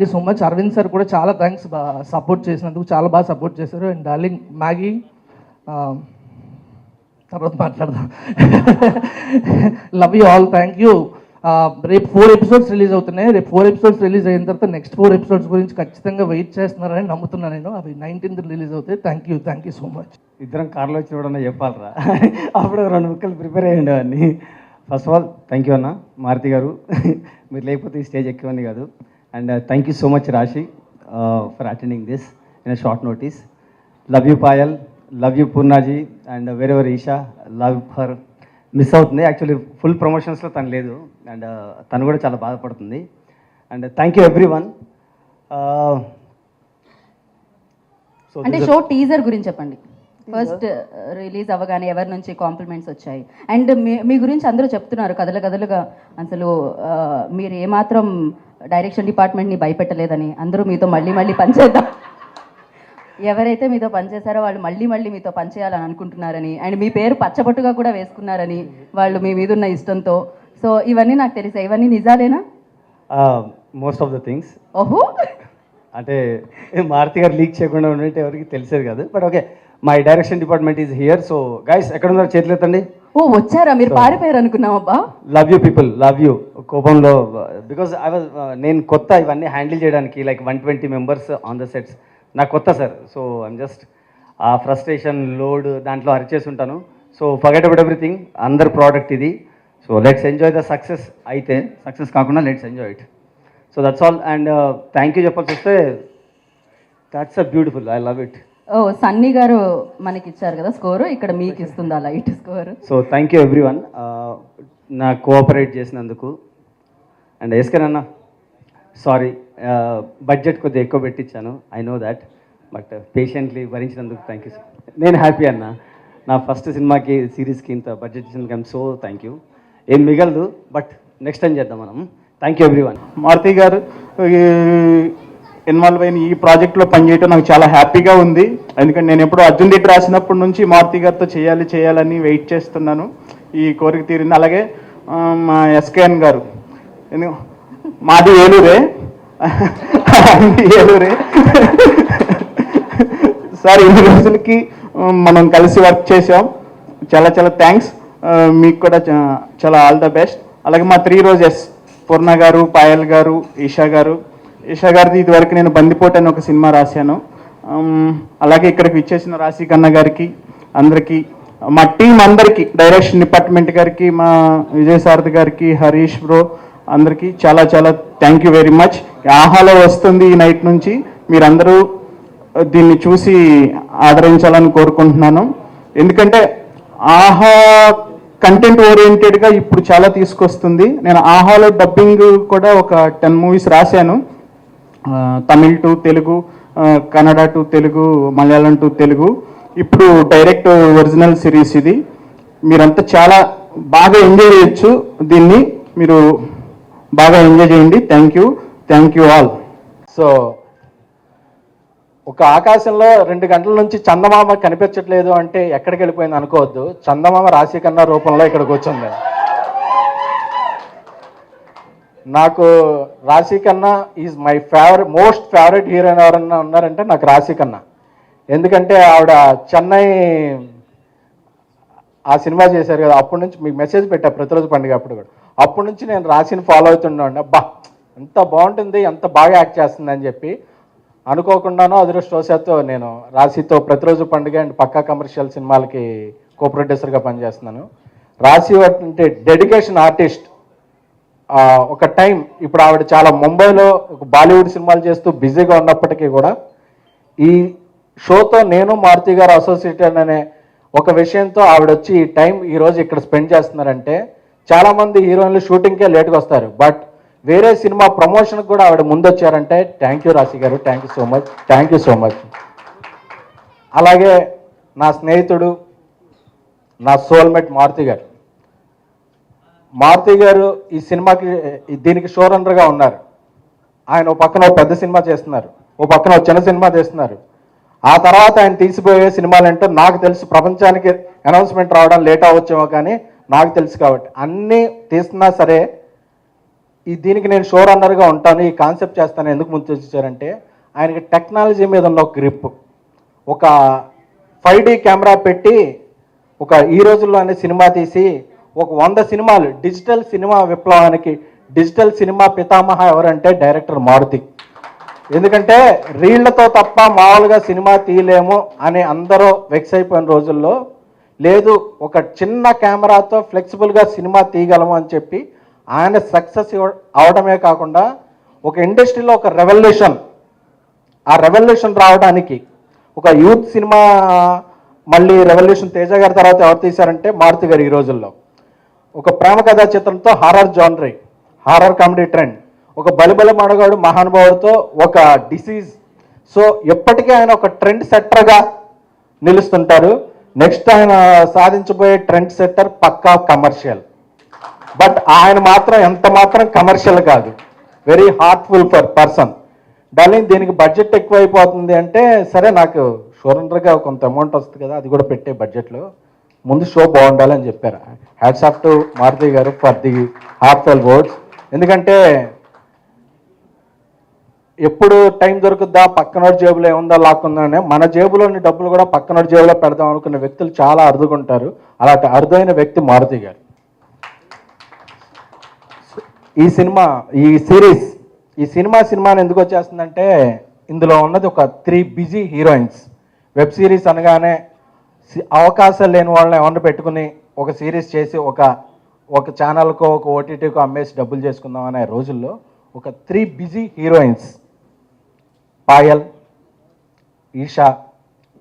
You so much. Arvind sir కూడా చాలా thanks support చేసినందుకు, చాలా బాగా సపోర్ట్ చేశారు. అండ్ డార్లింగ్ మ్యాగీ, తర్వాత మాట్లాడదాం. Love you all, thank you. రేపు 4 episodes రిలీజ్ అవుతున్నాయి. రేపు 4 episodes రిలీజ్ అయిన తర్వాత నెక్స్ట్ 4 episodes గురించి ఖచ్చితంగా వెయిట్ చేస్తున్నారని నమ్ముతున్నాను నేను. అవి 19th రిలీజ్ అవుతాయి. Thank you so much. ఇద్దరం కార్లో వచ్చి చూడన్నా చెప్పాలరా, అప్పుడు 2 ముక్కలు ప్రిపేర్ అయ్యి ఉండేవాడిని. First of all thank you అన్న మారుతి గారు, మీరు లేకపోతే ఈ స్టేజ్ ఎక్కువని కాదు. And thank you so much Raashi for attending this in a short notice. Love you Payal, love you Poornaji, and wherever Esha, love for. Miss అవుతుంది యాక్చువల్లీ, ఫుల్ ప్రమోషన్స్లో తను లేదు, అండ్ తను కూడా చాలా బాధపడుతుంది. And thank you everyone. అంటే షో టీజర్ గురించి చెప్పండి. ఫస్ట్ రిలీజ్ అవ్వగానే ఎవరి నుంచి కాంప్లిమెంట్స్ వచ్చాయి? అండ్ మీ గురించి అందరూ చెప్తున్నారు కథలుగా, అసలు మీరు ఏమాత్రం డైరెక్షన్ డిపార్ట్మెంట్ని భయపెట్టలేదని, అందరూ మీతో మళ్ళీ పనిచేద్దాం, ఎవరైతే మీతో పనిచేశారో వాళ్ళు మళ్ళీ మీతో పనిచేయాలని అనుకుంటున్నారని, అండ్ మీ పేరు పచ్చబొట్టుగా కూడా వేసుకున్నారని వాళ్ళు మీ మీద ఉన్న ఇష్టంతో. సో ఇవన్నీ నాకు తెలిసాయి. ఇవన్నీ నిజాలేనా? Most of the things. ఓహో, అంటే మారుతి గారు లీక్ చేయకుండా ఉంటే ఎవరికి తెలిసేది కాదు. But okay, my direction department is here. So guys ఎక్కడ ఉన్నారు చేతులు ఎత్తండి. ఓ వచ్చారా, మీరు పారిపోయారు అనుకున్నామబ్బా. Love you people, love you. కోపంలో బికాజ్ నేను కొత్త ఇవన్నీ హ్యాండిల్ చేయడానికి, like 120 members on the sets నాకు కొత్త సార్. సో ఐమ్ జస్ట్ ఆ ఫ్రస్ట్రేషన్ లోడ్ దాంట్లో అరిచేసి ఉంటాను. So forget about everything, under product ఇది. So let's enjoy the success. అయితే సక్సెస్ కాకుండా let's enjoy it. So that's all. And thank you చెప్పాల్సి వస్తే that's a beautiful, I love it. ఓ సన్నీ గారు మనకి ఇచ్చారు కదా స్కోరు, ఇక్కడ మీకు ఇస్తుంది ఆ light score. So thank you everyone నా కోఆపరేట్ చేసినందుకు. అండ్ ఎస్కే అన్న సారీ, బడ్జెట్ కొద్దిగా ఎక్కువ పెట్టించాను, I know that, but patiently భరించినందుకు థ్యాంక్ యూ. నేను హ్యాపీ అన్న, నా ఫస్ట్ సినిమాకి సిరీస్కి ఇంత బడ్జెట్ ఇచ్చినందుకు ఐమ్ సో థ్యాంక్ యూ. ఏం మిగలదు, బట్ నెక్స్ట్ టైం చేద్దాం మనం. Thank you everyone. Maruti garu involve అయిన ఈ ప్రాజెక్ట్లో పనిచేయటం నాకు చాలా హ్యాపీగా ఉంది. ఎందుకంటే నేను ఎప్పుడు అర్జున్ రెడ్డి రాసినప్పటి నుంచి మారుతి గారితో చేయాలని వెయిట్ చేస్తున్నాను. ఈ కోరిక తీరింది. అలాగే మా ఎస్కేఎన్ గారు, మాది ఏలూరే సార్, ఇన్ని రోజులకి మనం కలిసి వర్క్ చేసాం, చాలా థ్యాంక్స్. మీకు కూడా చాలా ఆల్ ద బెస్ట్. అలాగే మా 3 Roses పూర్ణ గారు, పాయల్ గారు, ఈషా గారిది ఇదివరకు నేను బందిపోటు అని ఒక సినిమా రాశాను. అలాగే ఇక్కడికి విచ్చేసిన రాశి కన్న గారికి, అందరికీ, మా టీం అందరికీ, డైరెక్షన్ డిపార్ట్మెంట్ గారికి, మా విజయసారథి గారికి, హరీష్ బ్రో, అందరికీ చాలా థ్యాంక్ యూ వెరీ మచ్. ఆహాలో వస్తుంది ఈ నైట్ నుంచి, మీరందరూ దీన్ని చూసి ఆదరించాలని కోరుకుంటున్నాను. ఎందుకంటే ఆహా కంటెంట్ ఓరియంటెడ్గా ఇప్పుడు చాలా తీసుకొస్తుంది. నేను ఆహాలో డబ్బింగ్ కూడా ఒక 10 movies రాశాను, Tamil to Telugu, Kannada to Telugu, Malayalam to Telugu. ఇప్పుడు డైరెక్ట్ ఒరిజినల్ సిరీస్ ఇది. మీరంతా చాలా బాగా ఎంజాయ్ చేయొచ్చు దీన్ని, మీరు బాగా ఎంజాయ్ చేయండి. Thank you all. సో ఒక ఆకాశంలో 2 గంటల నుంచి చందమామ కనిపించట్లేదు అంటే ఎక్కడికి వెళ్ళిపోయింది అనుకోవద్దు. చందమామ రాశి కన్నా రూపంలో ఇక్కడికి వచ్చింది. నాకు రాశి కన్నా is my most favourite heroine ఎవరన్నా ఉన్నారంటే నాకు రాశి కన్నా. ఎందుకంటే ఆవిడ చెన్నై ఆ సినిమా చేశారు కదా, అప్పటి నుంచి మీకు మెసేజ్ పెట్టా ప్రతిరోజు పండుగ అప్పుడు కూడా. అప్పటి నుంచి నేను రాశిని ఫాలో అవుతుండే. అబ్బా ఎంత బాగుంటుంది, ఎంత బాగా యాక్ట్ చేస్తుంది అని చెప్పి అనుకోకుండానో అదృష్టవశాత్తు నేను రాశితో ప్రతిరోజు పండుగ అండ్ పక్కా కమర్షియల్ సినిమాలకి కో ప్రొడ్యూసర్గా పనిచేస్తున్నాను. రాశి అంటే డెడికేషన్ ఆర్టిస్ట్. ఒక టైం ఇప్పుడు ఆవిడ చాలా ముంబైలో ఒక బాలీవుడ్ సినిమాలు చేస్తూ బిజీగా ఉన్నప్పటికీ కూడా ఈ షోతో నేను మారుతి గారు అసోసియేటెడ్ అనే ఒక విషయంతో ఆవిడ వచ్చి ఈ టైం ఈరోజు ఇక్కడ స్పెండ్ చేస్తున్నారంటే, చాలామంది హీరోయిన్లు షూటింగ్కే లేట్గా వస్తారు, బట్ వేరే సినిమా ప్రమోషన్కి కూడా ఆవిడ ముందొచ్చారంటే థ్యాంక్ యూ రాశి గారు, థ్యాంక్ యూ సో మచ్. అలాగే నా స్నేహితుడు, నా సోల్మేట్ మారుతి గారు ఈ సినిమాకి దీనికి షో రన్నర్గా ఉన్నారు. ఆయన ఓ పక్కన ఓ పెద్ద సినిమా చేస్తున్నారు, ఓ పక్కన ఓ చిన్న సినిమా చేస్తున్నారు. ఆ తర్వాత ఆయన తీసిపోయే సినిమాలంటే నాకు తెలుసు, ప్రపంచానికి అనౌన్స్మెంట్ రావడం లేట్ అవ్వచ్చేమో, కానీ నాకు తెలుసు కాబట్టి అన్నీ తీస్తున్నా సరే దీనికి నేను షో రన్నర్గా ఉంటాను, ఈ కాన్సెప్ట్ చేస్తాను ఎందుకు ముందు వచ్చారంటే ఆయనకి టెక్నాలజీ మీద ఉన్న ఒక గ్రిప్. ఒక 5D కెమెరా పెట్టి ఈ రోజుల్లోనే సినిమా తీసి ఒక 100 సినిమాలు, డిజిటల్ సినిమా విప్లవానికి డిజిటల్ సినిమా పితామహ ఎవరంటే డైరెక్టర్ మారుతి. ఎందుకంటే రీళ్లతో తప్ప మామూలుగా సినిమా తీయలేము అని అందరూ వెక్స్ అయిపోయిన రోజుల్లో లేదు, ఒక చిన్న కెమెరాతో ఫ్లెక్సిబుల్గా సినిమా తీయగలము అని చెప్పి ఆయన సక్సెస్ అవడమే కాకుండా ఒక ఇండస్ట్రీలో ఒక రెవల్యూషన్, ఆ రెవల్యూషన్ రావడానికి ఒక యూత్ సినిమా మళ్ళీ రెవల్యూషన్ తేజ గారి తర్వాత ఎవరు తీశారంటే మారుతి గారు. ఈ రోజుల్లో ఒక ప్రేమ కథా చిత్రంతో హారర్ జానరీ, హారర్ కామెడీ ట్రెండ్, ఒక బలిబల మడగాడు మహానుభావుడితో ఒక డిసీజ్. సో ఎప్పటికీ ఆయన ఒక ట్రెండ్ సెట్టర్గా నిలుస్తుంటారు. నెక్స్ట్ ఆయన సాధించబోయే ట్రెండ్ సెట్టర్ పక్కా కమర్షియల్. బట్ ఆయన మాత్రం ఎంత మాత్రం కమర్షియల్ కాదు, వెరీ హార్ట్ఫుల్ పర్సన్. డార్లింగ్ దీనికి బడ్జెట్ ఎక్కువ అయిపోతుంది అంటే సరే నాకు షోరన్నర్గా కొంత అమౌంట్ వస్తుంది కదా, అది కూడా పెట్టే బడ్జెట్లో ముందు షో బాగుండాలని చెప్పారు. హ్యాట్స్ ఆఫ్ టు మారుతి గారు ఫర్ ది హార్ట్ఫుల్ వర్డ్స్. ఎందుకంటే ఎప్పుడు టైం దొరుకుద్దా, పక్కనోడి జేబులో ఏముందా లాక్కుందానే, మన జేబులోని డబ్బులు కూడా పక్కనోడి జేబులో పెడదాం అనుకున్న వ్యక్తులు చాలా అరుదుకుంటారు. అలాంటి అరుదైన వ్యక్తి మారుతి గారు. ఈ సినిమాని ఎందుకు వచ్చేస్తుందంటే ఇందులో ఉన్నది ఒక 3 బిజీ హీరోయిన్స్. వెబ్ సిరీస్ అనగానే అవకాశాలు లేని వాళ్ళని ఎవరిని పెట్టుకుని ఒక సిరీస్ చేసి ఒక ఛానల్కో ఒక ఓటీటీకో అమ్మేసి డబ్బులు చేసుకుందాం అనే రోజుల్లో ఒక 3 బిజీ హీరోయిన్స్, పాయల్, ఈషా,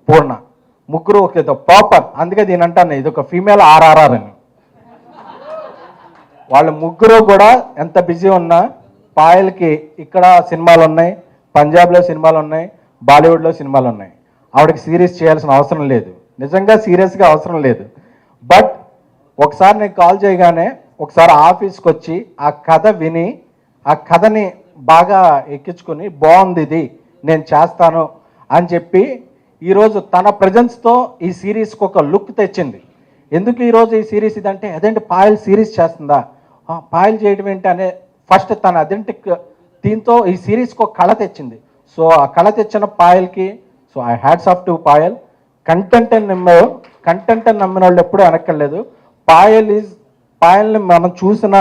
పూర్ణ, ముగ్గురు ఒక ప్రాపర్. అందుకే దీని అంటాను ఇది ఒక ఫీమేల్ ఆర్ఆర్ఆర్ అని. వాళ్ళు ముగ్గురు కూడా ఎంత బిజీ ఉన్నా పాయల్కి ఇక్కడ సినిమాలు ఉన్నాయి, పంజాబ్లో సినిమాలు ఉన్నాయి, బాలీవుడ్లో సినిమాలు ఉన్నాయి. ఆవిడకి సిరీస్ చేయాల్సిన అవసరం లేదు, నిజంగా సీరియస్గా అవసరం లేదు. బట్ ఒకసారి నేను కాల్ చేయగానే ఒకసారి ఆఫీస్కి వచ్చి ఆ కథ విని ఆ కథని బాగా ఎక్కించుకొని బాగుంది ఇది నేను చేస్తాను అని చెప్పి ఈరోజు తన ప్రజెన్స్తో ఈ సిరీస్కి ఒక లుక్ తెచ్చింది. ఎందుకు ఈరోజు ఈ సిరీస్ ఇదంటే అదేంటి పాయల్ సిరీస్ చేస్తుందా, పాయల్ చేయడం ఏంటి అనే ఫస్ట్ తన అథెంటిక్ దీంతో ఈ సిరీస్కి ఒక కళ తెచ్చింది. సో ఆ కళ తెచ్చిన పాయల్కి so I hats off to Payal. Content అని నమ్మిన వాళ్ళు ఎప్పుడూ వెనక్కర్లేదు. పాయల్ని మనం చూసిన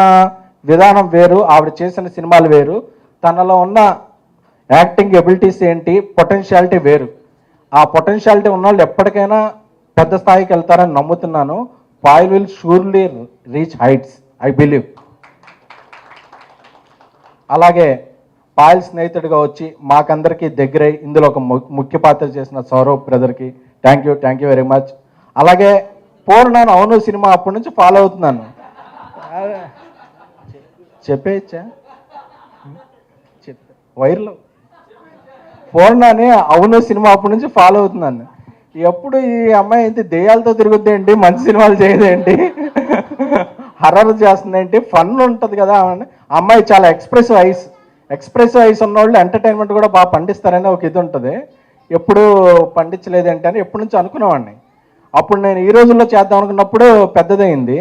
విధానం వేరు, ఆవిడ చేసిన సినిమాలు వేరు, తనలో ఉన్న యాక్టింగ్ ఎబిలిటీస్ ఏంటి, పొటెన్షియాలిటీ వేరు. ఆ పొటెన్షియాలిటీ ఉన్న వాళ్ళు ఎప్పటికైనా పెద్ద స్థాయికి వెళ్తారని నమ్ముతున్నాను. Payal will surely reach heights, I believe. అలాగే పాయల్ స్నేహితుడిగా వచ్చి మాకందరికీ దగ్గరై ఇందులో ఒక ముఖ్య పాత్ర చేసిన సౌరవ్ బ్రదర్కి థ్యాంక్ యూ వెరీ మచ్. అలాగే పూర్ణాను అవును సినిమా అప్పటి నుంచి ఫాలో అవుతున్నాను. చెప్పేచ్చా వైర్లో పూర్ణాని అవును సినిమా అప్పటి నుంచి ఫాలో అవుతున్నాను. ఎప్పుడు ఈ అమ్మాయి ఏంటి దెయ్యాలతో తిరుగుద్ది ఏంటి, మంచి సినిమాలు చేయదేంటి, హర్రర్ చేస్తుందేంటి, ఫన్ ఉంటుంది కదా. అమ్మాయి చాలా ఎక్స్ప్రెసివ్ ఐస్ ఉన్నవాళ్ళు ఎంటర్టైన్మెంట్ కూడా బాగా పండిస్తారని ఒక ఇది ఉంటుంది. ఎప్పుడు పండించలేదేంటి అని ఎప్పటి నుంచి అనుకునేవాడిని. అప్పుడు నేను ఈ రోజుల్లో చేద్దాం అనుకున్నప్పుడు పెద్దదైంది,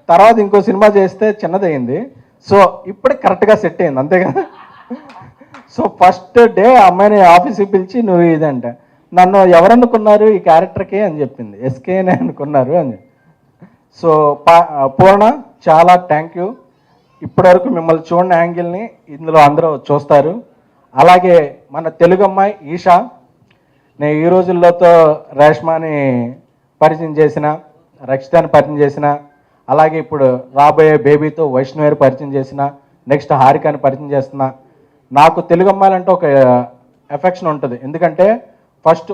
తర్వాత ఇంకో సినిమా చేస్తే చిన్నదైంది. సో ఇప్పుడు కరెక్ట్గా సెట్ అయింది, అంతే కదా. సో ఫస్ట్ డే అమ్మాయిని ఆఫీస్కి పిలిచి నువ్వు ఇదంటే నన్ను ఎవరనుకున్నారు ఈ క్యారెక్టర్కి అని చెప్పింది, ఎస్కేనే అనుకున్నారు అని. సో పూర్ణ చాలా థ్యాంక్ యూ. ఇప్పటివరకు మిమ్మల్ని చూడని యాంగిల్ని ఇందులో అందరూ చూస్తారు. అలాగే మన తెలుగు అమ్మాయి ఈషా, నేను ఈ రోజుల్లోతో రేష్మాని పరిచయం చేసిన, రక్షితాన్ని పరిచయం చేసిన, అలాగే ఇప్పుడు రాబోయే బేబీతో వైష్ణవేర్ పరిచయం చేసిన, నెక్స్ట్ హారికాని పరిచయం చేస్తున్నా. నాకు తెలుగు అమ్మాయిలంటే ఒక ఎఫెక్షన్ ఉంటుంది, ఎందుకంటే ఫస్ట్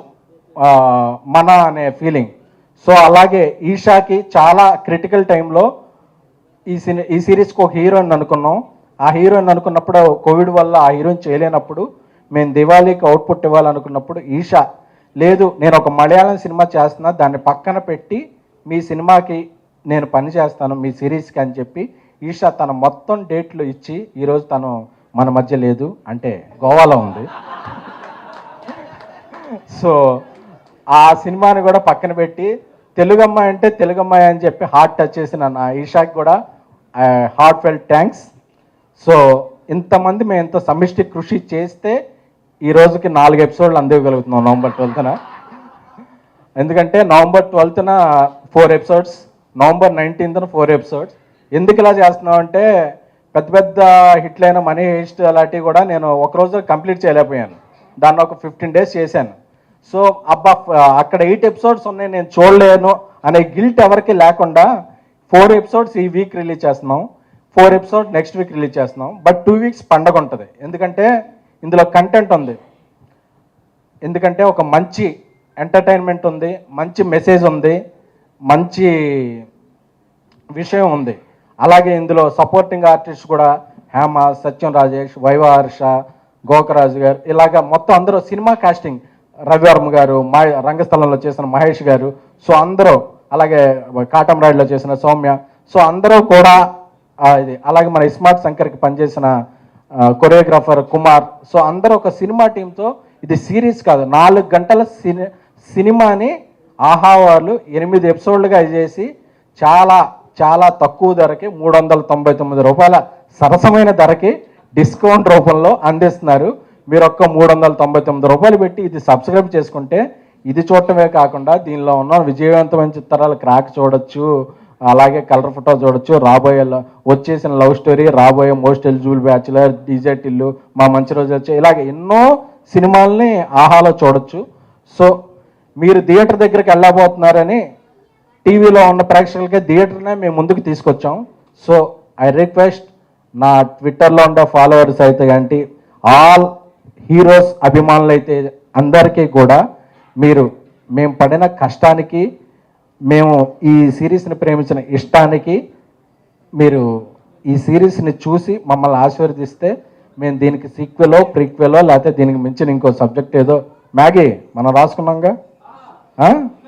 మన అనే ఫీలింగ్. సో అలాగే ఈషాకి చాలా క్రిటికల్ టైంలో ఈ సిరీస్కి ఒక హీరోయిన్ అనుకున్నాం. ఆ హీరోయిన్ అనుకున్నప్పుడు కోవిడ్ వల్ల ఆ హీరోయిన్ చేయలేనప్పుడు మేము దివాళీకి అవుట్పుట్ ఇవ్వాలనుకున్నప్పుడు ఈషా లేదు నేను ఒక మలయాళం సినిమా చేస్తున్నా, దాన్ని పక్కన పెట్టి మీ సినిమాకి నేను పని చేస్తాను మీ సిరీస్కి అని చెప్పి ఈషా తన మొత్తం డేట్లు ఇచ్చి ఈరోజు తను మన మధ్య లేదు, అంటే గోవాలో ఉంది. సో ఆ సినిమాని కూడా పక్కన పెట్టి తెలుగు అమ్మాయి అంటే తెలుగు అమ్మాయి అని చెప్పి హార్ట్ టచ్ చేసిన నా ఈషాకి కూడా హార్ట్ ఫెల్ట్ థ్యాంక్స్. సో ఇంతమంది మేము ఇంత సమిష్టి కృషి చేస్తే ఈ రోజుకి 4 ఎపిసోడ్లు అందివ్వగలుగుతున్నాం నవంబర్ 12న. ఎందుకంటే నవంబర్ 12న 4 ఎపిసోడ్స్, నవంబర్ 19న 4 ఎపిసోడ్స్. ఎందుకు ఇలా చేస్తున్నాం అంటే పెద్ద పెద్ద హిట్లైన మనీ హెయిస్ట్ అలాంటివి కూడా నేను ఒక రోజు కంప్లీట్ చేయలేకపోయాను. దాన్ని ఒక 15 డేస్ చేశాను. సో అబ్బా అక్కడ 8 ఎపిసోడ్స్ ఉన్నాయి నేను చూడలేను అనే గిల్ట్ ఎవరికి లేకుండా 4 ఎపిసోడ్స్ ఈ వీక్ రిలీజ్ చేస్తున్నాం, 4 ఎపిసోడ్ నెక్స్ట్ వీక్ రిలీజ్ చేస్తున్నాం. బట్ 2 వీక్స్ పండగ ఉంటుంది, ఎందుకంటే ఇందులో కంటెంట్ ఉంది, ఎందుకంటే ఒక మంచి ఎంటర్టైన్మెంట్ ఉంది, మంచి మెసేజ్ ఉంది, మంచి విషయం ఉంది. అలాగే ఇందులో సపోర్టింగ్ ఆర్టిస్ట్ కూడా హేమ, సత్యం రాజేష్, వైవా హర్ష, గోకరాజు గారు, ఇలాగ మొత్తం అందరూ సినిమా కాస్టింగ్, రవివర్మ గారు, మా రంగస్థలంలో చేసిన మహేష్ గారు, సో అందరూ, అలాగే కాటంరాయుడులో చేసిన సౌమ్య, సో అందరూ కూడా ఇది, అలాగే మన ఇస్మార్ట్ శంకర్కి పనిచేసిన కొరియోగ్రాఫర్ కుమార్, సో అందరూ ఒక సినిమా టీంతో, ఇది సిరీస్ కాదు 4 గంటల సినిమాని ఆహా వాళ్ళు 8 ఎపిసోడ్లుగా చేసి చాలా చాలా తక్కువ ధరకి 399 రూపాయల సరసమైన ధరకి డిస్కౌంట్ రూపంలో అందిస్తున్నారు. మీరు ఒక్క 399 రూపాయలు పెట్టి ఇది సబ్స్క్రైబ్ చేసుకుంటే ఇది చూడటమే కాకుండా దీనిలో ఉన్న విజయవంతమైన చిత్రాలు క్రాక్ చూడొచ్చు, అలాగే కలర్ ఫోటో చూడొచ్చు, రాబోయే వచ్చేసిన లవ్ స్టోరీ, రాబోయే most eligible bachelor, DJ Tillu, మా మంచి రోజు వచ్చి, ఇలాగ ఎన్నో సినిమాల్ని ఆహాలో చూడొచ్చు. సో మీరు థియేటర్ దగ్గరికి వెళ్ళబోతున్నారని టీవీలో ఉన్న ప్రేక్షకులకే థియేటర్నే మేము ముందుకు తీసుకొచ్చాం. సో ఐ రిక్వెస్ట్ నా ట్విట్టర్లో ఉండే ఫాలోవర్స్ అయితే ఏంటి, ఆల్ హీరోస్ అభిమానులు అయితే అందరికీ కూడా మీరు మేము పడిన కష్టానికి, మేము ఈ సిరీస్ని ప్రేమించిన ఇష్టానికి మీరు ఈ సిరీస్ని చూసి మమ్మల్ని ఆశీర్వదిస్తే మేము దీనికి సీక్వెలో, ప్రీక్వెలో, లేకపోతే దీనికి మించిన ఇంకో సబ్జెక్ట్ ఏదో మ్యాగీ మనం రాసుకున్నాంగా,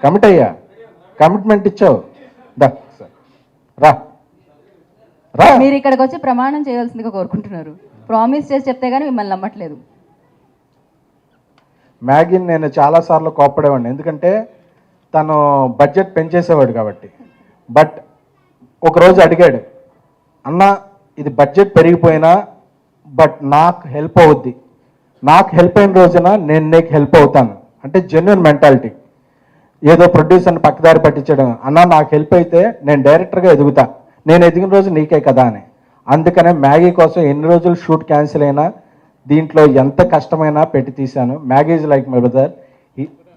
కమిట్ అయ్యా, కమిట్మెంట్ ఇచ్చావు, రా రా. మీరు ఇక్కడికి వచ్చి ప్రమాణం చేయాల్సిందిగా కోరుకుంటున్నారు. ప్రామిస్ చేసి చెప్తే కానీ మిమ్మల్ని నమ్మట్లేదు. మ్యాగీని నేను చాలాసార్లు కోప్పడేవాడిని, ఎందుకంటే తను బడ్జెట్ పెంచేసేవాడు కాబట్టి. బట్ ఒకరోజు అడిగాడు, అన్న ఇది బడ్జెట్ పెరిగిపోయినా బట్ నాకు హెల్ప్ అవుద్ది, నాకు హెల్ప్ అయిన రోజున నేను నీకు హెల్ప్ అవుతాను అంటే జెన్యున్ మెంటాలిటీ. ఏదో ప్రొడ్యూసర్ని పక్కదారి పట్టించడం, అన్న నాకు హెల్ప్ అయితే నేను డైరెక్టర్గా ఎదుగుతా, నేను ఎదిగిన రోజు నీకే కదా అని. అందుకనే మ్యాగీ కోసం ఎన్ని రోజులు షూట్ క్యాన్సిల్ అయినా దీంట్లో ఎంత కష్టమైనా పెట్టి తీశాను. Maggi is like my brother.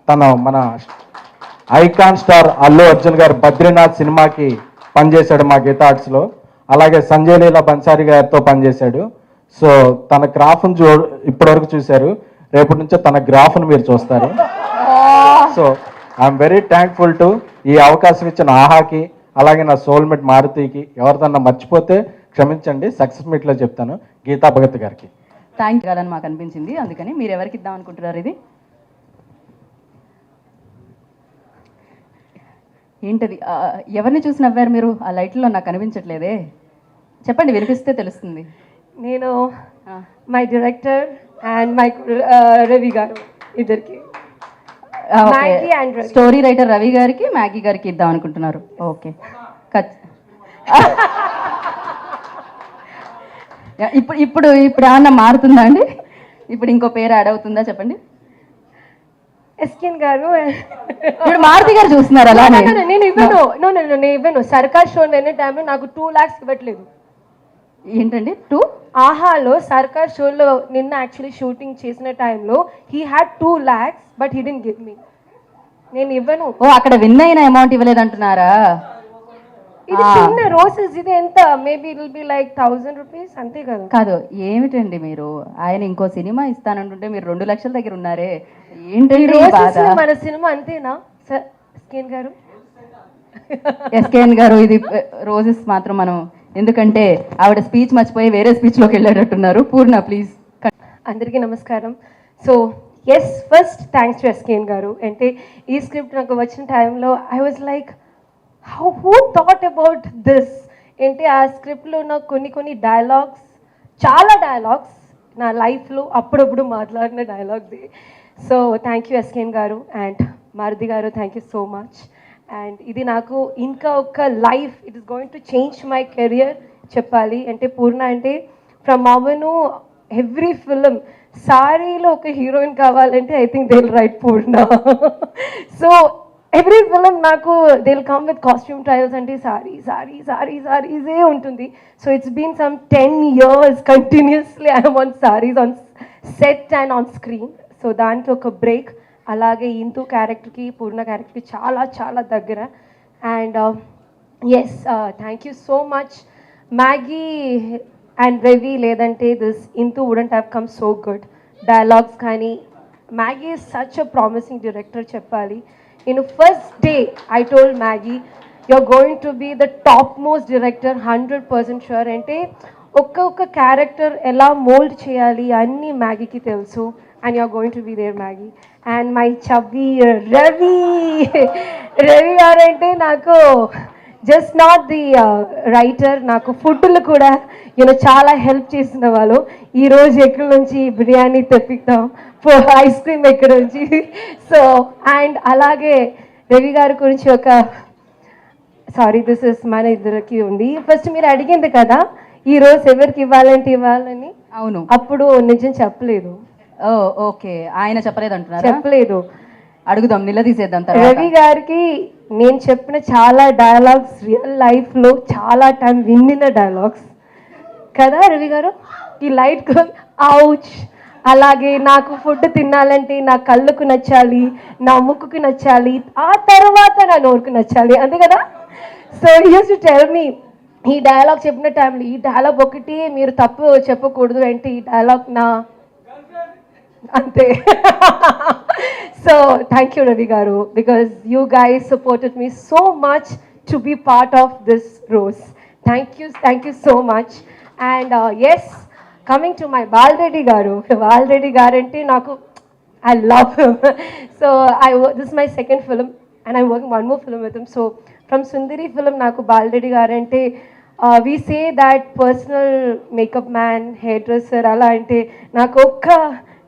తన మన ఐకాన్ స్టార్ అల్లు అర్జున్ గారు బద్రీనాథ్ సినిమాకి పనిచేశాడు మా గీతా ఆర్ట్స్లో, అలాగే సంజయ్ లీలా బన్సారీ గారితో పనిచేశాడు. సో తన గ్రాఫ్ను ఇప్పటివరకు చూశారు, రేపటి నుంచో తన గ్రాఫ్ను మీరు చూస్తారు. So I'm very thankful to ఈ అవకాశం ఇచ్చిన ఆహాకి, అలాగే నా సోల్మేట్ మారుతికి. ఎవరిదన్నా మర్చిపోతే క్షమించండి, సక్సెస్ మీట్లో చెప్తాను. గీతా భగత్ గారికి థ్యాంక్ యూ అని మాకు అనిపించింది, అందుకని మీరు ఎవరికి ఇద్దాం అనుకుంటున్నారు? ఇది ఏంటది? ఎవరిని చూసి నవ్వారు మీరు? ఆ లైట్లో నాకు కనిపించట్లేదే, చెప్పండి, వినిపిస్తే తెలుస్తుంది. నేను my director and my Ravi గారు ఇద్దరికి, Maggi and Ravi. Story writer Ravi గారికి, మ్యాగీ గారికి ఇద్దాం అనుకుంటున్నారు. ఓకే, ఇప్పుడు ఇప్పుడు ఇప్పుడు ఏమన్నా మారుతుందా అండి? ఇప్పుడు ఇంకో పేరు యాడ్ అవుతుందా చెప్పండి. ఎస్కేన్ గారు. ఇప్పుడు మారుతి గారు చూస్తున్నారు అలా? నేను ఇవ్వను. సర్కార్ షో అనే టైంలో నాకు 2 lakhs ఇవ్వట్లేదు. ఏంటండి 2? ఆహాలో సర్కార్ షోలో నిన్న యాక్చువల్లీ షూటింగ్ చేసిన టైంలో he had 2 lakhs but he didn't give me. నేను ఇవ్వను. ఓ, అక్కడ విన్ అయిన అమౌంట్ ఇవ్వలేదంటున్నారా? ఇది చిన్న రోజెస్, ఇది ఎంత, maybe it will be like 1000 rupees అంతే కదా. కాదు, ఏమిటండి మీరు, ఆయన ఇంకో సినిమా ఇస్తానంటుంటే మీరు 2 లక్షల దగ్గర ఉన్నారే, ఏంటండి బాధ? మన సినిమా అంతేనా సార్ ఎస్కేన్ గారు? ఎస్కేఎన్ గారు, ఇది రోజెస్ మాత్రం మనం, ఎందుకంటే ఆవిడ స్పీచ్ మర్చిపోయి వేరే స్పీచ్లోకి వెళ్ళేటట్టున్నారు. పూర్ణ ప్లీజ్. అందరికీ నమస్కారం. So yes, first thanks to SKN గారు. అంటే ఈ స్క్రిప్ట్ నాకు వచ్చిన టైంలో I was like, who thought about this? ఏంటి ఆ స్క్రిప్ట్లో ఉన్న కొన్ని డైలాగ్స్, చాలా డైలాగ్స్ నా లైఫ్లో అప్పుడప్పుడు మాట్లాడిన డైలాగ్స్. సో థ్యాంక్ యూ ఎస్కేన్ గారు అండ్ మారుతి గారు, thank you so much. And ఇది నాకు ఇంకా ఒక life, it is going to change my career చెప్పాలి. అంటే పూర్ణ అంటే ఫ్రమ్ అవను ఎవ్రీ ఫిలిం సారీలో ఒక హీరోయిన్ కావాలంటే I think they will write Poorna. So every film నాకు they will come with costume trials అంటే సారీసే ఉంటుంది. So it's been some 10 years కంటిన్యూస్లీ I'm on saris on set and on screen. So దానికి ఒక బ్రేక్. అలాగే ఇంటూ క్యారెక్టర్కి పూర్ణ క్యారెక్టర్కి చాలా చాలా దగ్గర. And yes thank you so much Maggie and Ravi, లేదంటే this into wouldn't have come so good. Dialogues కానీ Maggie is such a promising director చెప్పాలి. నేను first day I told Maggie you're going to be the topmost director, 100% sure. అంటే ఒక్కొక్క character ఎలా mould చేయాలి అన్నీ మ్యాగీకి తెలుసు. And you're going to be there Maggie. And my chubby Ravi garu అంటే నాకు జస్ట్ నాట్ ది రైటర్, నాకు ఫుడ్లు కూడా చాలా హెల్ప్ చేసిన వాళ్ళు. ఈరోజు ఎక్కడి నుంచి బిర్యానీ తెప్పిద్దాం, ఐస్ క్రీమ్ ఎక్కడి నుంచి. సో అండ్ అలాగే రవి గారి గురించి ఒక సారీ దిస్ ఇస్ మన ఇద్దరికి ఉంది. ఫస్ట్ మీరు అడిగింది కదా ఈరోజు ఎవరికి ఇవ్వాలని, అవును, అప్పుడు నిజం చెప్పలేదు. ఓకే, ఆయన చెప్పలేదు అంటున్నారు. చెప్పలేదు, అడుగుదాం, నిలదీసేద్దాం తర్వాత. రవి గారికి నేను చెప్పిన చాలా డైలాగ్స్ రియల్ లైఫ్లో చాలా టైం విన్నిన డైలాగ్స్ కదా రవి గారు. ఈ లైట్ అవుచ్, అలాగే నాకు ఫుడ్ తినాలంటే నా కళ్ళకు నచ్చాలి, నా ముక్కుకు నచ్చాలి, ఆ తర్వాత నా నోరుకు నచ్చాలి, అంతే కదా. So use to tell me ఈ డైలాగ్ చెప్పిన టైంలో ఈ డైలాగ్ ఒకటి మీరు తప్పు చెప్పకూడదు అంటే ఈ డైలాగ్ నా అంతే. So thank you Ravi garu, because you guys supported me so much to be part of this rose. Thank you so much. And yes, coming to my Balareddy garu అంటే నాకు I love him. So this is my second film and I'm working one more film with him. So from Sundari film నాకు బాలరెడ్డి గారు అంటే we say that personal makeup man, hairdresser అలా అంటే నాకు ఒక్క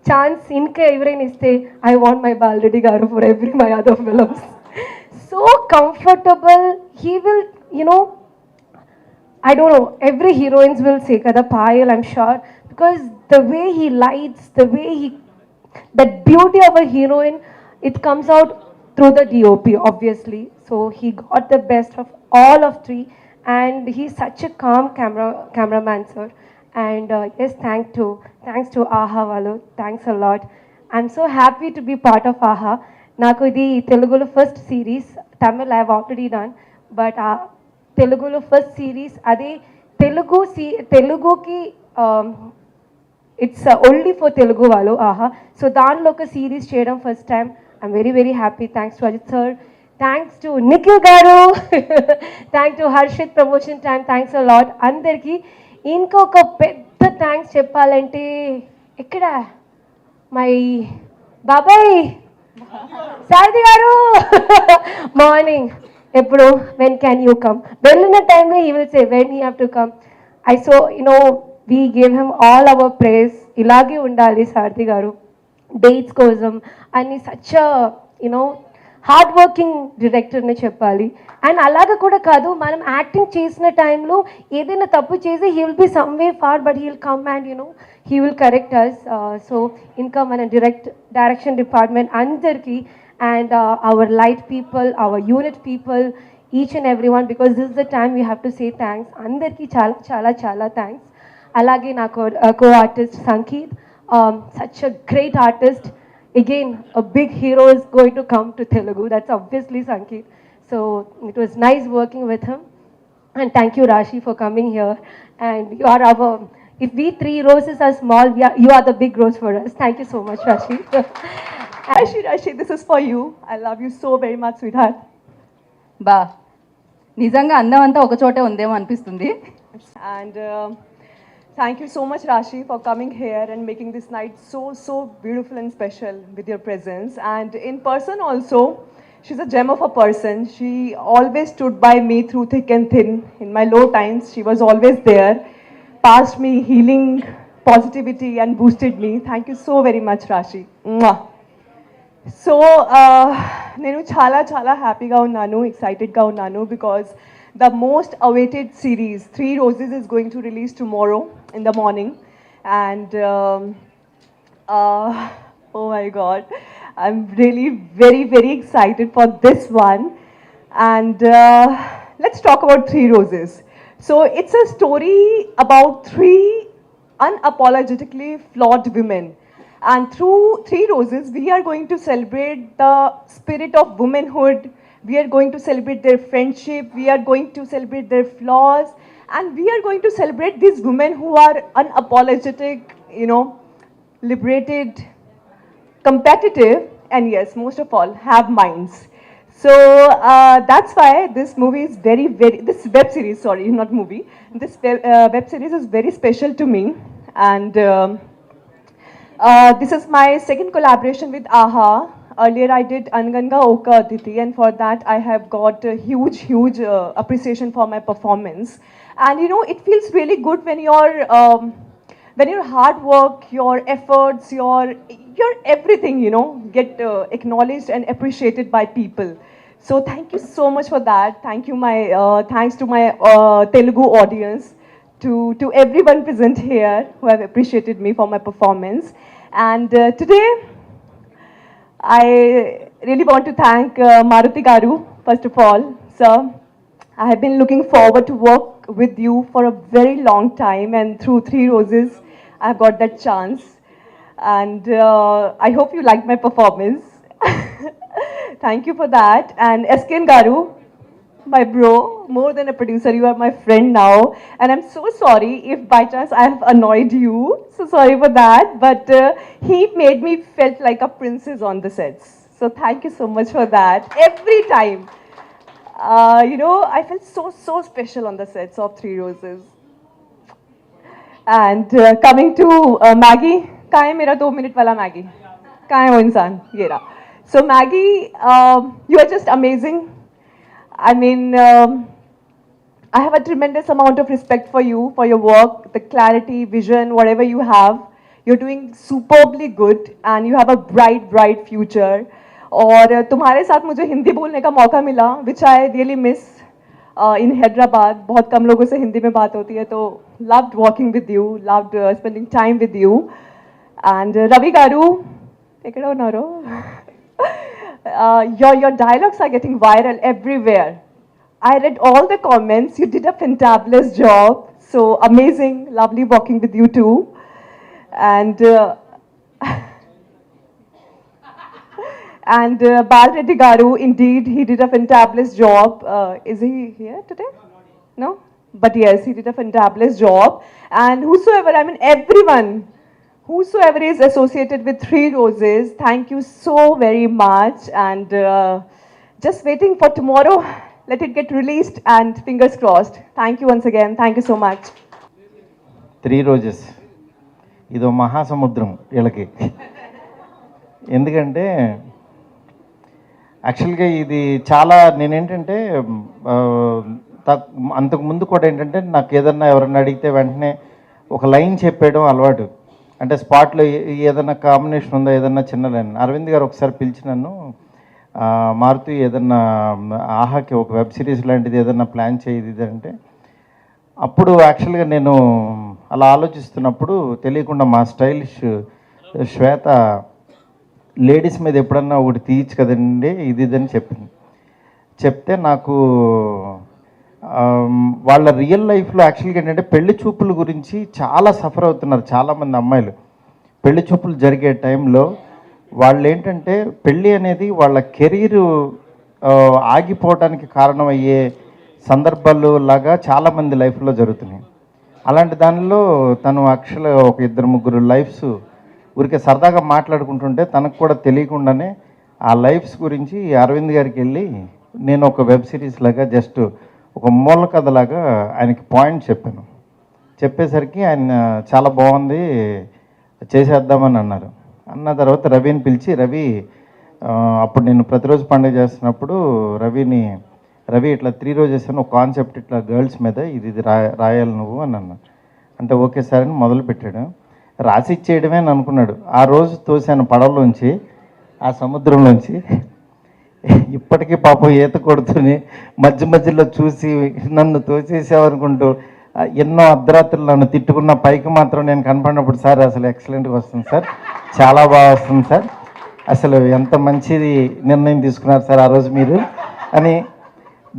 chance ఇంకా ఎవరైనా ఇస్తే I want my బాలరెడ్డి గారు for every my other films. So comfortable, he will, I don't know, every heroines will say kada Payal, I'm sure, because the way he lights, the way that beauty of a heroine, it comes out through the DOP obviously. So he got the best of all of three and he's such a calm cameraman sir. And yes, thanks to AHA Valu, thanks a lot. I'm so happy to be part of AHA. Naku idi Telugulo first series, Tamil I have already done, but Telugulo first series ade Teluguki it's only for Telugu వాళ్ళు ఆహా. So దానిలో ఒక series చేయడం first time. I'm very very happy. Thanks to Ajith sir, thanks to Nikhil గారు, thanks to Harshith promotion time, thanks a lot అందరికీ. ఇంకొక పెద్ద thanks చెప్పాలంటే ఇక్కడ మై బాబాయ్ సారథి గారు మార్నింగ్ ఎప్పుడు వెన్ క్యాన్ యూ కమ్, వెళ్ళిన టైంలో he will say when you have to come. I so we gave him all our praise. ఇలాగే ఉండాలి సారథి గారు డేట్స్ కోసం అని సచ్ హార్డ్ వర్కింగ్ డైరెక్టర్ని చెప్పాలి. అండ్ అలాగ కూడా కాదు, మనం యాక్టింగ్ చేసిన టైంలో ఏదైనా తప్పు చేసి he will be some way far but he will come and he will correct us. So ఇంకా మన డైరెక్షన్ డిపార్ట్మెంట్ అందరికీ and our light people, our unit people, each and every one, because this is the time we have to say thanks. అందరికీ చాలా చాలా చాలా thanks. అలాగే నా co-artist Sankeet, such a great artist. Again, a big hero is going to come to Telugu. That's obviously Sankeet. So it was nice working with him. And thank you Rashi for coming here. And you are if we three roses are small, you are the big rose for us. Thank you so much Rashi. Rashi, this is for you. I love you so very much, sweetheart. బా, నిజంగా అందం అంతా ఒక చోటే ఉందేమో అనిపిస్తుంది. And thank you so much, Rashi, for coming here and making this night so beautiful and special with your presence. And in person also, she's a gem of a person. She always stood by me through thick and thin. In my low times, she was always there, passed me healing, positivity and boosted me. Thank you so very much, Rashi. Mwah. So, నేను చాలా హ్యాపీగా ఉన్నాను, ఎక్సైటెడ్గా ఉన్నాను, because the most awaited series, Three Roses, is going to release tomorrow in the morning. And oh my God, I'm really very excited for this one. And let's talk about Three Roses. So it's a story about three unapologetically flawed women. And through Three Roses, we are going to celebrate the spirit of womanhood. We are going to celebrate their friendship. We are going to celebrate their flaws. And we are going to celebrate these women who are unapologetic, you know, liberated, competitive, and yes, most of all, have minds. So that's why this movie is this web series, sorry, not movie, this web series is very special to me. And this is my second collaboration with AHA. Earlier I did Anganga Oka Aditi, and for that I have got a huge appreciation for my performance. And you know, it feels really good when your hard work, your efforts, your everything, you know, get acknowledged and appreciated by people. So thank you so much for that. Thanks to my Telugu audience, to everyone present here who have appreciated me for my performance. And today, I really want to thank Maruti Garu, first of all. Sir, I have been looking forward to work with you for a very long time, and through Three Roses, I've got that chance. And I hope you liked my performance. Thank you for that. And SKN Garu, my bro, more than a producer, you are my friend now. And I'm so sorry if by chance I have annoyed you. So sorry for that. But he made me felt like a princess on the sets. So thank you so much for that. Every time. You know, I felt so special on the sets of Three Roses. And coming to Maggie, कहाँ है मेरा 2 minute वाला Maggie? कहाँ है वो इंसान? ये रहा. So Maggie, you are just amazing. I mean, I have a tremendous amount of respect for you, for your work, the clarity, vision, whatever you have. You're doing superbly good, and you have a bright future. और तुम्हारे साथ मुझे हिंदी बोलने का मौका मिला, which I really miss in Hyderabad. बहुत कम लोगों से हिंदी में बात होती है, तो loved working with you, loved spending time with you. And Ravi Garu, take it on, Naro. Your dialogues are getting viral everywhere. I read all the comments. You did a fantabulous job. So amazing, lovely working with you too. And Bal Reddy Garu, indeed, he did a fantabulous job. Is he here today? No? But yes, he did a fantabulous job. And whosoever, I mean everyone, whosoever is associated with Three Roses, thank you so very much. And just waiting for tomorrow. Let it get released and fingers crossed. Thank you once again. Thank you so much. Three Roses. ఇదో మహాసముద్రం వీళ్ళకి. ఎందుకంటే యాక్చువల్గా ఇది చాలా నేనేంటంటే అంతకుముందు కూడా ఏంటంటే నాకు ఏదన్నా ఎవరన్నా అడిగితే వెంటనే ఒక లైన్ చెప్పేయడం అలవాటు. అంటే స్పాట్లో ఏదన్నా కాంబినేషన్ ఉందా, ఏదన్నా చిన్న లైన్. అరవింద్ గారు ఒకసారి పిలిచి నన్ను మారుతి ఏదన్నా ఆహాకి ఒక వెబ్ సిరీస్ లాంటిది ఏదన్నా ప్లాన్ చేయది అంటే, అప్పుడు యాక్చువల్గా నేను అలా ఆలోచిస్తున్నప్పుడు తెలియకుండా మా స్టైలిష్ శ్వేత లేడీస్ మీద ఎప్పుడన్నా ఒకటి తీయచ్చు కదండి ఇది అని చెప్పింది. చెప్తే నాకు వాళ్ళ రియల్ లైఫ్లో యాక్చువల్గా ఏంటంటే పెళ్లి చూపుల గురించి చాలా సఫర్ అవుతున్నారు చాలామంది అమ్మాయిలు. పెళ్లి చూపులు జరిగే టైంలో వాళ్ళు ఏంటంటే పెళ్ళి అనేది వాళ్ళ కెరీర్ ఆగిపోవడానికి కారణమయ్యే సందర్భాలు లాగా చాలామంది లైఫ్లో జరుగుతున్నాయి. అలాంటి దానిలో తను యాక్చువల్గా ఒక 2-3 లైఫ్స్ ఊరికే సరదాగా మాట్లాడుకుంటుంటే తనకు కూడా తెలియకుండానే ఆ లైఫ్స్ గురించి అరవింద్ గారికి వెళ్ళి నేను ఒక వెబ్ సిరీస్ లాగా జస్ట్ ఒక మూల కథలాగా ఆయనకి పాయింట్ చెప్పాను. చెప్పేసరికి ఆయన చాలా బాగుంది చేసేద్దామని అన్నారు. అన్న తర్వాత రవిని పిలిచి, రవి అప్పుడు నేను ప్రతిరోజు పండుగ చేస్తున్నప్పుడు రవి ఇట్లా 3 రోజెస్ అని ఒక కాన్సెప్ట్ ఇట్లా గర్ల్స్ మీద ఇది రాయాలి నువ్వు అని అన్నా. అంటే ఓకే సార్ అని మొదలు పెట్టాడు. రాసి ఇచ్చేయడమే అని అనుకున్నాడు. ఆ రోజు తోసాను పడవలోంచి, ఆ సముద్రంలోంచి. ఇప్పటికీ పాపం ఈత కొడుతూనే మధ్య మధ్యలో చూసి నన్ను తోచేసావనుకుంటూ ఎన్నో అర్ధరాత్రులు నన్ను తిట్టుకున్న పైకి మాత్రం నేను కనపడినప్పుడు సార్ అసలు ఎక్సలెంట్గా వస్తుంది సార్, చాలా బాగా వస్తుంది సార్, అసలు ఎంత మంచిది నిర్ణయం తీసుకున్నారు సార్ ఆ రోజు మీరు అని.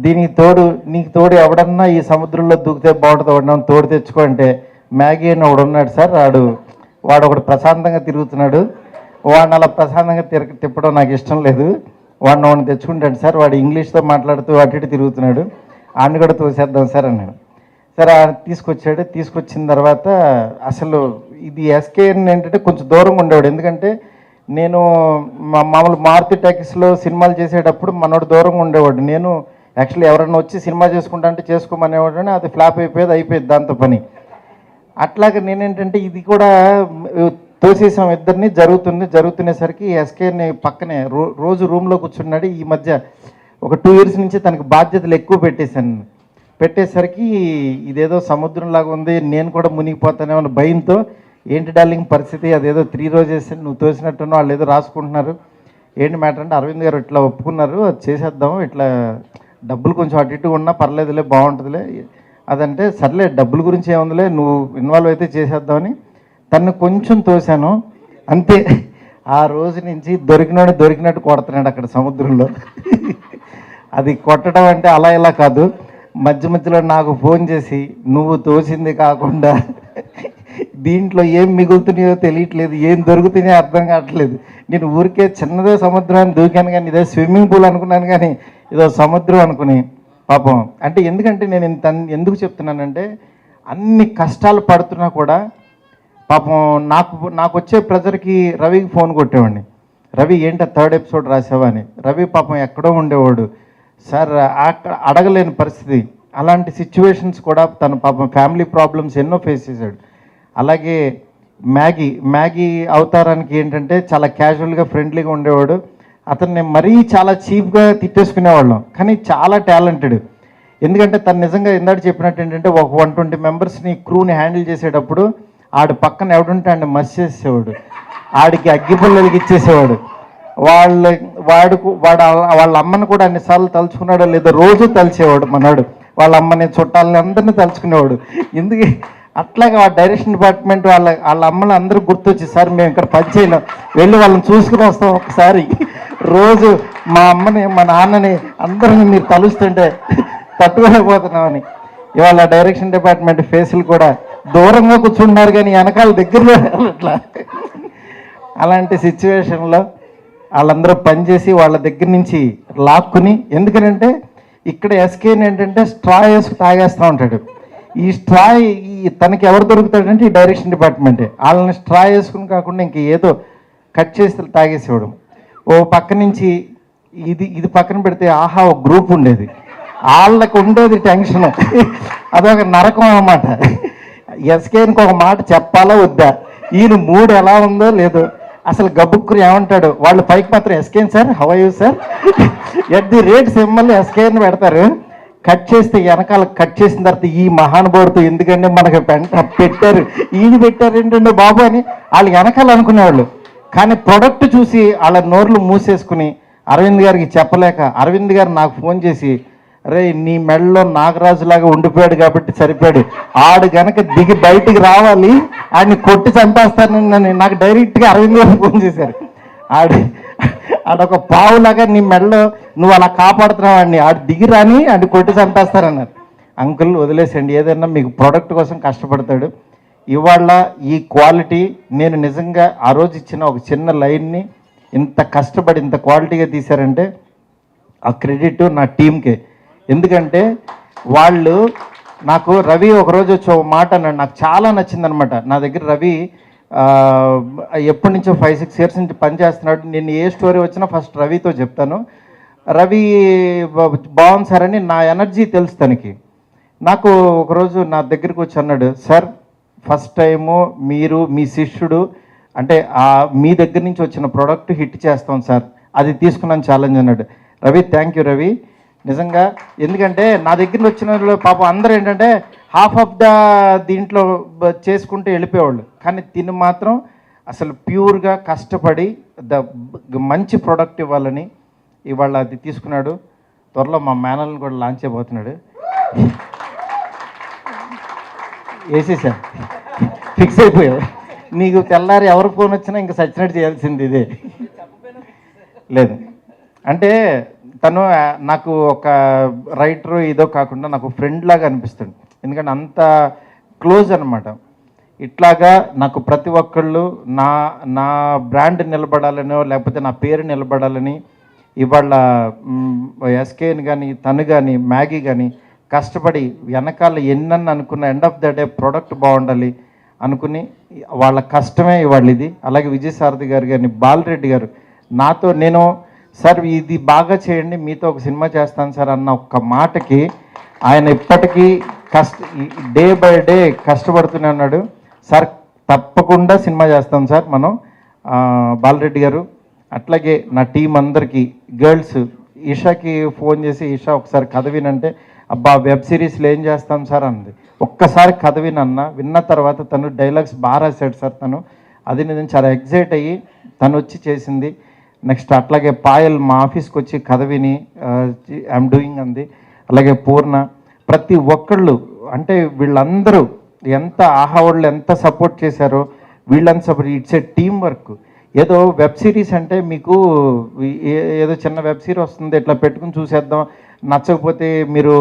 దీనికి తోడు నీకు తోడు ఎవడన్నా ఈ సముద్రంలో దూకితే బాగుంటుంది, ఎవడన్నా తోడు తెచ్చుకో అంటే మ్యాగీ అని ఒకడు ఉన్నాడు సార్, వాడు ఒకడు ప్రశాంతంగా తిరుగుతున్నాడు, వాడిని అలా ప్రశాంతంగా తిప్పడం నాకు ఇష్టం లేదు, వాడిని తెచ్చుకుంటాడు సార్, వాడు ఇంగ్లీష్తో మాట్లాడుతూ అటు ఇటు తిరుగుతున్నాడు, ఆడిని కూడా తోసేద్దాం సార్ అన్నాడు. సరే తీసుకొచ్చాడు. తీసుకొచ్చిన తర్వాత అసలు ఇది ఎస్కేఎన్ ఏంటంటే కొంచెం దూరంగా ఉండేవాడు, ఎందుకంటే నేను మామూలు మారుతి టాకీస్లో సినిమాలు చేసేటప్పుడు మనోడు దూరంగా ఉండేవాడు. నేను యాక్చువల్లీ ఎవరన్నా వచ్చి సినిమా చేసుకుంటా అంటే చేసుకోమనేవాడు, అది ఫ్లాప్ అయిపోయేది దాంతో పని. అట్లాగే నేనేంటంటే ఇది కూడా తోసేసాం ఇద్దరిని, జరుగుతునేసరికి ఎస్కేని పక్కనే రోజు రూమ్లో కూర్చున్నాడు. ఈ మధ్య ఒక 2 years నుంచి తనకి బాధ్యతలు ఎక్కువ పెట్టేసరికి ఇదేదో సముద్రంలాగా ఉంది, నేను కూడా మునిగిపోతానేమో అన్న భయంతో, ఏంటి డార్లింగ్ పరిస్థితి, అదేదో 3 రోజెస్ నువ్వు తోసినట్టున్నావు, వాళ్ళు ఏదో రాసుకుంటున్నారు, ఏంటి మ్యాటర్ అంటే అరవింద్ గారు ఇట్లా ఒప్పుకున్నారు, అది చేసేద్దాం, ఇట్లా డబ్బులు కొంచెం అటు ఇటు ఉన్నా పర్లేదులే, బాగుంటుందిలే అదంటే, సర్లే డబ్బుల గురించి ఏముందిలే, నువ్వు ఇన్వాల్వ్ అయితే చేసేద్దామని తను కొంచెం తోశాను అంతే. ఆ రోజు నుంచి దొరికినట్టు కొడుతున్నాడు అక్కడ సముద్రంలో. అది కొట్టడం అంటే అలా ఇలా కాదు, మధ్య మధ్యలో నాకు ఫోన్ చేసి నువ్వు తోసింది కాకుండా దీంట్లో ఏం మిగులుతున్నాయో తెలియట్లేదు, ఏం దొరుకుతున్నాయో అర్థం కావట్లేదు, నేను ఊరికే చిన్నదే సముద్రాన్ని దూకాను కానీ ఇదే స్విమ్మింగ్ పూల్ అనుకున్నాను కానీ ఇదో సముద్రం అనుకుని పాపం. అంటే ఎందుకంటే నేను ఎందుకు చెప్తున్నానంటే అన్ని కష్టాలు పడుతున్నా కూడా పాపం నాకు వచ్చే ప్రెజర్కి రవికి ఫోన్ కొట్టేవాడిని, రవి ఏంటి 3rd episode రాసావా అని. రవి పాపం ఎక్కడో ఉండేవాడు సార్, అక్కడ అడగలేని పరిస్థితి. అలాంటి సిచ్యువేషన్స్ కూడా తను పాపం ఫ్యామిలీ ప్రాబ్లమ్స్ ఎన్నో ఫేస్ చేశాడు. అలాగే మ్యాగీ అవతారానికి ఏంటంటే చాలా క్యాజువల్గా ఫ్రెండ్లీగా ఉండేవాడు. అతన్ని మరీ చాలా చీప్గా తిట్టేసుకునేవాళ్ళం, కానీ చాలా టాలెంటెడ్. ఎందుకంటే తను నిజంగా ఇందాక చెప్పినట్టు ఏంటంటే ఒక 120 మెంబర్స్ని క్రూని హ్యాండిల్ చేసేటప్పుడు ఆడు పక్కన ఎవడుంటే ఆడిని మస్ చేసేవాడు, ఆడికి అగ్గిపుల్లలకి ఇచ్చేసేవాడు. వాళ్ళ అమ్మని కూడా అన్నిసార్లు తలుచుకున్నాడో లేదో రోజు తలిచేవాడు మనోడు, వాళ్ళ అమ్మని చుట్టాలని అందరినీ తలుచుకునేవాడు. ఎందుకు అట్లాగే ఆ డైరెక్షన్ డిపార్ట్మెంట్ వాళ్ళ అమ్మని అందరూ గుర్తొచ్చి సార్ మేము ఇక్కడ పని చేయలేం, వెళ్ళి వాళ్ళని చూసుకుని వస్తాం ఒకసారి, రోజు మా అమ్మని మా నాన్నని అందరిని మీరు తలుస్తుంటే తట్టుకోలేకపోతున్నామని. ఇవాళ డైరెక్షన్ డిపార్ట్మెంట్ ఫేసులు కూడా దూరంగా కూర్చుంటున్నారు కానీ వెనకాల దగ్గరలో అట్లా. అలాంటి సిచ్యువేషన్లో వాళ్ళందరూ పనిచేసి వాళ్ళ దగ్గర నుంచి లాక్కుని, ఎందుకనంటే ఇక్కడ ఎస్కేని ఏంటంటే స్ట్రా వేసి తాగేస్తూ ఉంటాడు. ఈ స్ట్రా తనకి ఎవరు దొరుకుతాడంటే ఈ డైరెక్షన్ డిపార్ట్మెంటే. వాళ్ళని స్ట్రా వేసుకుని కాకుండా ఇంక ఏదో కట్ చేసి తాగేసేవాడు. ఓ పక్క నుంచి ఇది పక్కన పెడితే ఆహా ఒక గ్రూప్ ఉండేది, వాళ్ళకి ఉండేది టెన్షన్, అదొక నరకం అన్నమాట. ఎస్కేనికి ఒక మాట చెప్పాలా వద్దా, ఈయన మూడు ఎలా ఉందో లేదో అసలు గబుక్కుని ఏమంటాడు, వాళ్ళు పైకి మాత్రం SKN sir how are you sir at the rate symbol SKN పెడతారు, కట్ చేస్తే వెనకాల కట్ చేసిన తర్వాత ఈ మహానుభావుడితో ఎందుకంటే మనకు పెట్టారు ఈయన పెట్టారు ఏంటంటే బాబు అని వాళ్ళు వెనకాల అనుకునేవాళ్ళు. కానీ ప్రొడక్ట్ చూసి వాళ్ళ నోర్లు మూసేసుకుని అరవింద్ గారికి చెప్పలేక అరవింద్ గారు నాకు ఫోన్ చేసి, అరే నీ మెడలో నాగరాజులాగా ఉండిపోయాడు కాబట్టి సరిపోయాడు, ఆడు గనక దిగి బయటికి రావాలి ఆడిని కొట్టి చంపేస్తానని నాకు డైరెక్ట్గా అరవింద్ గారు ఫోన్ చేశారు. ఆడొక పావులాగా నీ మెడలో నువ్వు అలా కాపాడుతున్నావు ఆడిని, ఆడు దిగి రాని ఆడిని కొట్టి చంపేస్తారన్నారు. అంకుల్ వదిలేసండి, ఏదైనా మీకు ప్రోడక్ట్ కోసం కష్టపడతాడు. ఇవాళ ఈ క్వాలిటీ నేను నిజంగా ఆ రోజు ఇచ్చిన ఒక చిన్న లైన్ని ఇంత కష్టపడి ఇంత క్వాలిటీగా తీశారంటే ఆ క్రెడిట్ నా టీంకే. ఎందుకంటే వాళ్ళు నాకు రవి ఒకరోజు వచ్చి ఒక మాట అన్నాడు, నాకు చాలా నచ్చిందనమాట. నా దగ్గర రవి ఎప్పటి నుంచో 5-6 years నుంచి పనిచేస్తున్నాడు. నేను ఏ స్టోరీ వచ్చినా ఫస్ట్ రవితో చెప్తాను. రవి బాగుంది సార్ అని నా ఎనర్జీ తెలుసు తనకి. నాకు ఒకరోజు నా దగ్గరికి వచ్చి అన్నాడు, సార్ ఫస్ట్ టైము మీరు మీ శిష్యుడు అంటే మీ దగ్గర నుంచి వచ్చిన ప్రోడక్ట్ హిట్ చేస్తాం సార్, అది తీసుకున్నాను ఛాలెంజ్ అన్నాడు. రవి థ్యాంక్ యూ రవి నిజంగా. ఎందుకంటే నా దగ్గర వచ్చిన పాపం అందరూ ఏంటంటే హాఫ్ ఆఫ్ ద దీంట్లో చేసుకుంటూ వెళ్ళిపోయేవాళ్ళు, కానీ తిని మాత్రం అసలు ప్యూర్గా కష్టపడి మంచి ప్రోడక్ట్ ఇవ్వాలని ఇవాళ అది తీసుకున్నాడు. త్వరలో మా మేనల్ని కూడా లాంచ్ చేయబోతున్నాడు. వేసేసా, ఫిక్స్ అయిపోయావు. నీకు తెల్లారి ఎవరు ఫోన్ వచ్చినా ఇంకా సచ్చినట్టు చేయాల్సింది ఇదే. లేదు అంటే తను నాకు ఒక రైటర్ ఇదో కాకుండా నాకు ఫ్రెండ్ లాగా అనిపిస్తుంది. ఎందుకంటే అంత క్లోజ్ అనమాట. ఇట్లాగా నాకు ప్రతి ఒక్కళ్ళు నా నా బ్రాండ్ నిలబడాలనో లేకపోతే నా పేరు నిలబడాలని ఇవాళ ఎస్కేని కానీ తను కానీ మ్యాగీ కానీ కష్టపడి వెనకాల ఎన్నని అనుకున్న end of the day product బాగుండాలి అనుకుని వాళ్ళ కష్టమే ఇవాళ ఇది. అలాగే విజయసారథి గారు కానీ బాలరెడ్డి గారు నాతో నేను సార్ ఇది బాగా చేయండి మీతో ఒక సినిమా చేస్తాను సార్ అన్న ఒక్క మాటకి ఆయన ఇప్పటికీ డే బై డే కష్టపడుతూనే ఉన్నాడు. సార్ తప్పకుండా సినిమా చేస్తాం సార్ మనం బాలరెడ్డి గారు. అట్లాగే నా టీం అందరికీ గర్ల్స్ ఈషాకి ఫోన్ చేసి ఈషా ఒకసారి కథ వినంటే అబ్బా వెబ్ సిరీస్లో ఏం చేస్తాం సార్ అన్నది. ఒక్కసారి కథ వినన్నా విన్న తర్వాత తను డైలాగ్స్ బాగా రాశాడు సార్ తను. అది నేను చాలా ఎగ్జైట్ అయ్యి తను వచ్చి చేసింది. నెక్స్ట్ అట్లాగే పాయల్ మా ఆఫీస్కి వచ్చి కథ విని ఐఎమ్ డూయింగ్ అంది. అలాగే పూర్ణ ప్రతి ఒక్కళ్ళు అంటే వీళ్ళందరూ ఎంత ఆహా వాళ్ళు ఎంత సపోర్ట్ చేశారో వీళ్ళంతా support. It's a team work. ఏదో వెబ్ సిరీస్ అంటే మీకు ఏదో చిన్న వెబ్ సిరీస్ వస్తుంది ఇట్లా పెట్టుకుని చూసేద్దాం, నచ్చకపోతే మీరు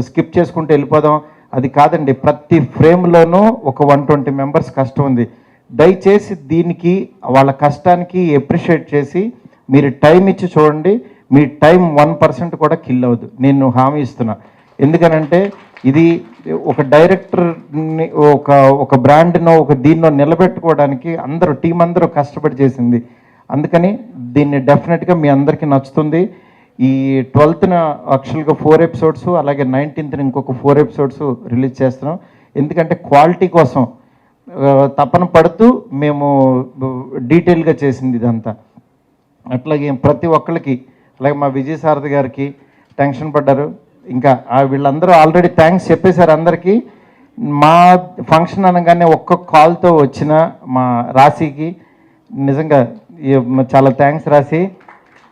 స్కిప్ చేసుకుంటూ వెళ్ళిపోదాం, అది కాదండి. ప్రతి ఫ్రేమ్లోనూ ఒక 120 మెంబర్స్ కష్టం ఉంది. దయచేసి దీనికి వాళ్ళ కష్టానికి ఎప్రిషియేట్ చేసి మీరు టైం ఇచ్చి చూడండి. మీ టైం 1% కూడా కిల్ అవ్వదు, నేను హామీ ఇస్తున్నా. ఎందుకనంటే ఇది ఒక డైరెక్టర్ని ఒక బ్రాండ్నో ఒక దీన్నో నిలబెట్టుకోవడానికి అందరూ టీం అందరూ కష్టపడి చేసింది. అందుకని దీన్ని డెఫినెట్గా మీ అందరికీ నచ్చుతుంది. ఈ 12th యాక్చువల్గా 4 ఎపిసోడ్స్ అలాగే 19th ఇంకొక 4 ఎపిసోడ్స్ రిలీజ్ చేస్తున్నాం. ఎందుకంటే క్వాలిటీ కోసం తపన పడుతూ మేము డీటెయిల్గా చేసింది ఇదంతా. అట్లాగే ప్రతి ఒక్కరికి అలాగే మా విజయసారథి గారికి టెన్షన్ పడ్డారు. ఇంకా వీళ్ళందరూ ఆల్రెడీ థ్యాంక్స్ చెప్పేశారు అందరికీ. మా ఫంక్షన్ అనగానే ఒక్కొక్క కాల్తో వచ్చిన మా రాశికి నిజంగా చాలా థ్యాంక్స్ రాశి.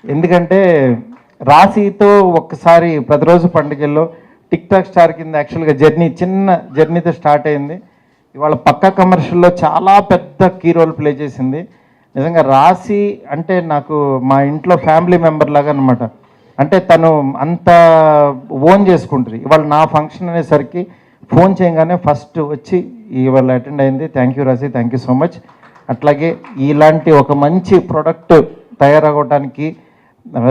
ఎందుకంటే రాశితో ఒక్కసారి ప్రతిరోజు పండుగల్లో టిక్ టాక్ స్టార్ కింద యాక్చువల్గా చిన్న జర్నీతో స్టార్ట్ అయింది. ఇవాళ పక్కా కమర్షియల్లో చాలా పెద్ద కీ రోల్ ప్లే చేసింది. నిజంగా రాశి అంటే నాకు మా ఇంట్లో ఫ్యామిలీ మెంబర్ లాగా అనమాట. అంటే తను అంత ఓన్ చేసుకుంటుంది. ఇవాళ నా ఫంక్షన్ అనేసరికి ఫోన్ చేయగానే ఫస్ట్ వచ్చి ఇవాళ అటెండ్ అయింది. థ్యాంక్ యూ రాశి, థ్యాంక్ యూ సో మచ్. అట్లాగే ఇలాంటి ఒక మంచి ప్రోడక్ట్ తయారవడానికి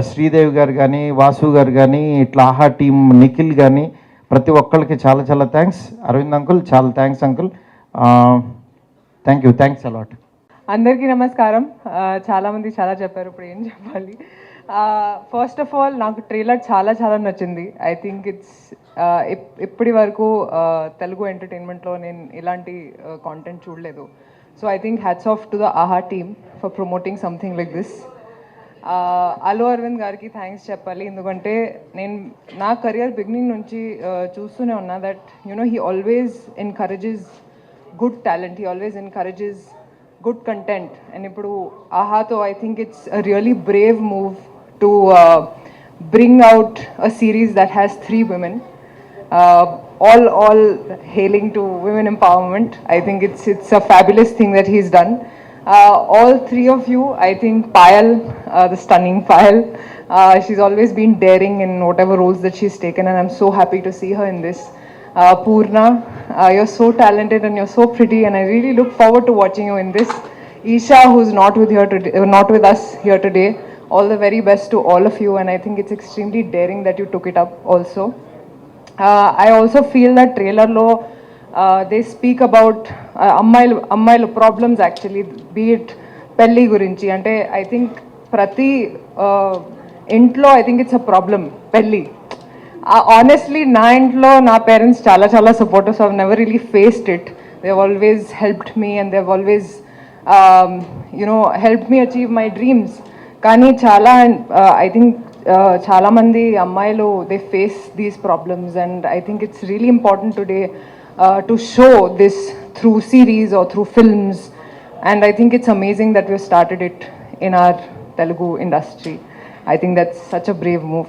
శ్రీదేవి గారు కానీ వాసు గారు కానీ ఇట్లా ఆహా టీం నిఖిల్ కానీ ప్రతి ఒక్కరికి చాలా చాలా థ్యాంక్స్. అరవింద్ అంకుల్ చాలా thanks uncle. Thank you, thanks a lot. అందరికీ నమస్కారం. చాలామంది చాలా చెప్పారు, ఇప్పుడు ఏం చెప్పాలి. ఫస్ట్ ఆఫ్ ఆల్ నాకు ట్రైలర్ చాలా చాలా నచ్చింది. ఐ థింక్ ఇట్స్ ఇప్పటి వరకు తెలుగు ఎంటర్టైన్మెంట్లో నేను ఇలాంటి కాంటెంట్ చూడలేదు. So I think hats off to the Aha team for promoting something like this. Allu Aravind గారికి థ్యాంక్స్ చెప్పాలి. ఎందుకంటే నేను నా కెరియర్ బిగినింగ్ నుంచి చూస్తూనే ఉన్నా that he always encourages good talent, he always encourages good content. And ఇప్పుడు ఆహాతో I think it's a really brave move to bring out a series that has 3 women, all hailing to women empowerment. I think it's a fabulous thing that he's done. All 3 of you, I think Payal, the stunning Payal, she's always been daring in whatever roles that she's taken, and I'm so happy to see her in this. Purna, you're so talented and you're so pretty, and I really look forward to watching you in this. Isha, who's not with us here today, all the very best to all of you, and I think it's extremely daring that you took it up also. I also feel that trailer lo they speak about ammail problems actually, be it pelli gurinchi. Ante I think prati intlo I think it's a problem pelli. Honestly, నా ఇంట్లో నా parents చాలా చాలా supportive. So I've never really faced it. They have always helped me and they have always helped me achieve my dreams. కానీ చాలా I think చాలామంది అమ్మాయిలు they face these problems, and I think it's really important today to show this through series or through films, and I think it's amazing that we started it in our Telugu industry. I think that's such a brave move.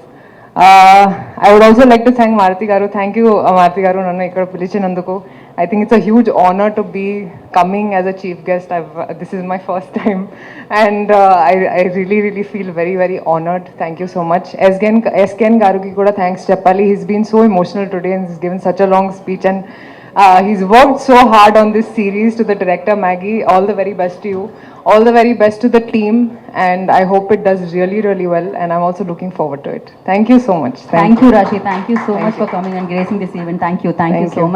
I would also like to thank Maruti Garu. Thank you, Maruti Garu, nannu ikkada pilichinanduku. I think it's a huge honor to be coming as a chief guest. This is my first time, and I really feel very honored. Thank you so much. SKN Garuki kuda thanks cheppali. He's been so emotional today and he's given such a long speech, and he's worked so hard on this series. To the director Maggie, all the very best to you. All the very best to the team, and I hope it does really well, and I'm also looking forward to it. Thank you so much. Thank you, Rashi. Thank you so much for coming and gracing this event. Thank you so much.